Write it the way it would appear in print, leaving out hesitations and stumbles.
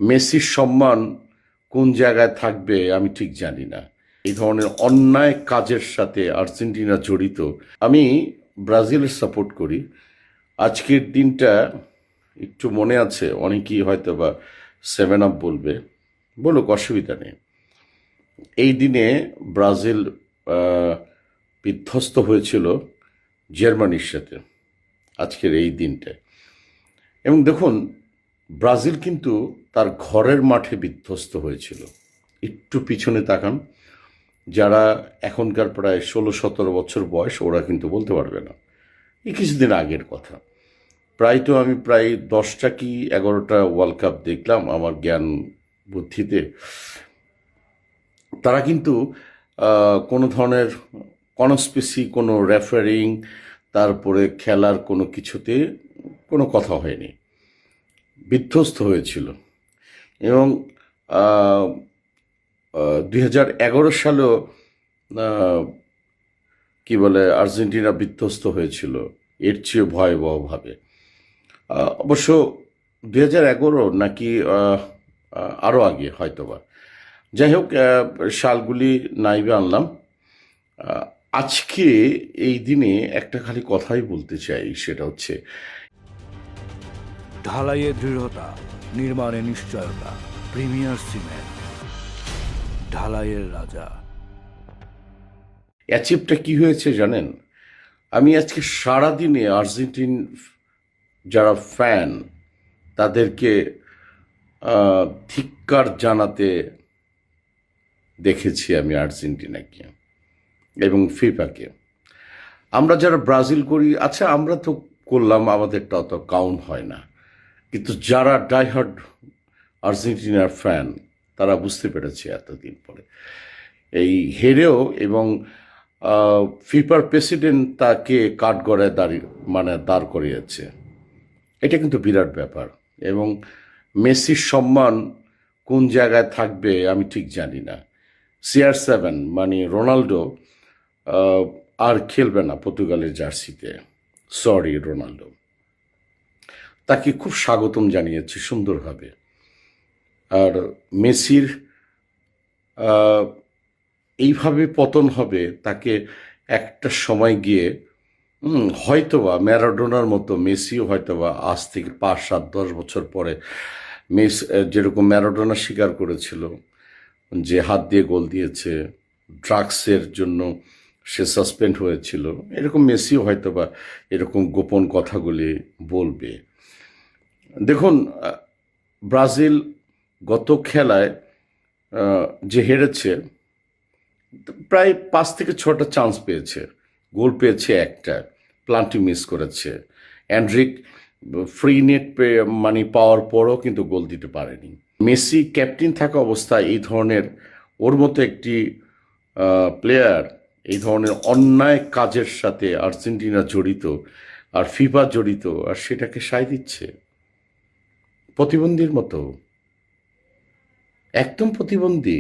মেসির সম্মান কোন জায়গায় থাকবে আমি ঠিক জানি না। এই ধরনের অন্যায় কাজের সাথে আর্জেন্টিনা জড়িত। আমি ব্রাজিলের সাপোর্ট করি। আজকের দিনটা একটু মনে আছে, অনেকেই হয়তো বা 7 আপ বলবে, বলুক, অসুবিধা নেই। এই দিনে ব্রাজিল আহ, বিধ্বস্ত হয়েছিল জার্মানির সাথে, আজকের এই দিনটায়। এবং দেখুন, ব্রাজিল কিন্তু তার ঘরের মাঠে বিধ্বস্ত হয়েছিল। একটু পিছনে তাকান, যারা এখনকার প্রায় 16-17 বছর বয়স, ওরা কিন্তু বলতে পারবে না। এই কিছুদিন আগের কথা। আমি প্রায় 10টা কি 11টা ওয়ার্ল্ড কাপ দেখলাম আমার জ্ঞান বুদ্ধিতে। তারা কিন্তু কোনো ধরনের কনস্পেসি, কোনো রেফারিং, তারপরে খেলার কোনো কিছুতে কোনো কথা হয়নি, বিধ্বস্ত হয়েছিল। এবং 2011 সালেও কি বলে আর্জেন্টিনা বিধ্বস্ত হয়েছিল এর চেয়ে ভয়াবহভাবে। অবশ্য 2011 নাকি আরও আগে হয়তোবা। যাই হোক, সালগুলি নাইবে আনলাম। আজকে এই দিনে একটা খালি কথাই বলতে চাই, সেটা হচ্ছে ঢালাইয়ে দৃঢ়তা, নির্মাণে নিশ্চয়তা। প্রিমিয়ার সিমেন্ট, ঢালাইয়ের রাজা। অ্যাচিভটা কি হয়েছে জানেন? আমি আজকে সারাদিনে আর্জেন্টিন যারা ফ্যান তাদেরকে ধিক্কার জানাতে দেখেছি আমি আর্জেন্টিনাকে এবং ফিফাকে। আমরা যারা ব্রাজিল করি, আচ্ছা আমরা তো করলাম, আমাদেরটা অত কাউন্ট হয় না, কিন্তু যারা ডাইহার্ড আর্জেন্টিনার ফ্যান তারা বুঝতে পেরেছে এতদিন পরে এই হেরেও। এবং ফিফার প্রেসিডেন্ট তাকে কাঠগড়ায় দাঁড় করিয়েছে। এটা কিন্তু বিরাট ব্যাপার। এবং মেসির সম্মান কোন জায়গায় থাকবে আমি ঠিক জানি না। CR7 মানে রোনাল্ডো আর খেলবে না পর্তুগালের জার্সিতে। Sorry Ronaldo. তাকে খুব স্বাগতম জানিয়েছে সুন্দরভাবে। আর মেসির এইভাবে পতন হবে, তাকে একটা সময় গিয়ে হয়তোবা ম্যারাডোনার মতো মেসিও হয়তোবা আজ থেকে 5, 7, 10 বছর পরে যেরকম ম্যারাডোনা স্বীকার করেছিল যে হাত দিয়ে গোল দিয়েছে, ড্রাগসের জন্য সে সাসপেন্ড হয়েছিল, এরকম মেসিও হয়তোবা এরকম গোপন কথাগুলি বলবে। দেখুন, ব্রাজিল গত খেলায় যে হেরেছে, প্রায় 5 থেকে 6টা চান্স পেয়েছে, গোল পেয়েছে একটা, প্লান্টি মিস করেছে। অ্যান্ড্রিক ফ্রি নেট পাওয়ার পরও কিন্তু গোল দিতে পারেনি। মেসি ক্যাপ্টেন থাকা অবস্থায় এই ধরনের, ওর মতো একটি প্লেয়ার এই ধরনের অন্যায় কাজের সাথে আর্জেন্টিনা জড়িত, আর ফিফা জড়িত, আর সেটাকে সায় দিচ্ছে প্রতিবন্ধীর মতো, একদম প্রতিবন্ধী।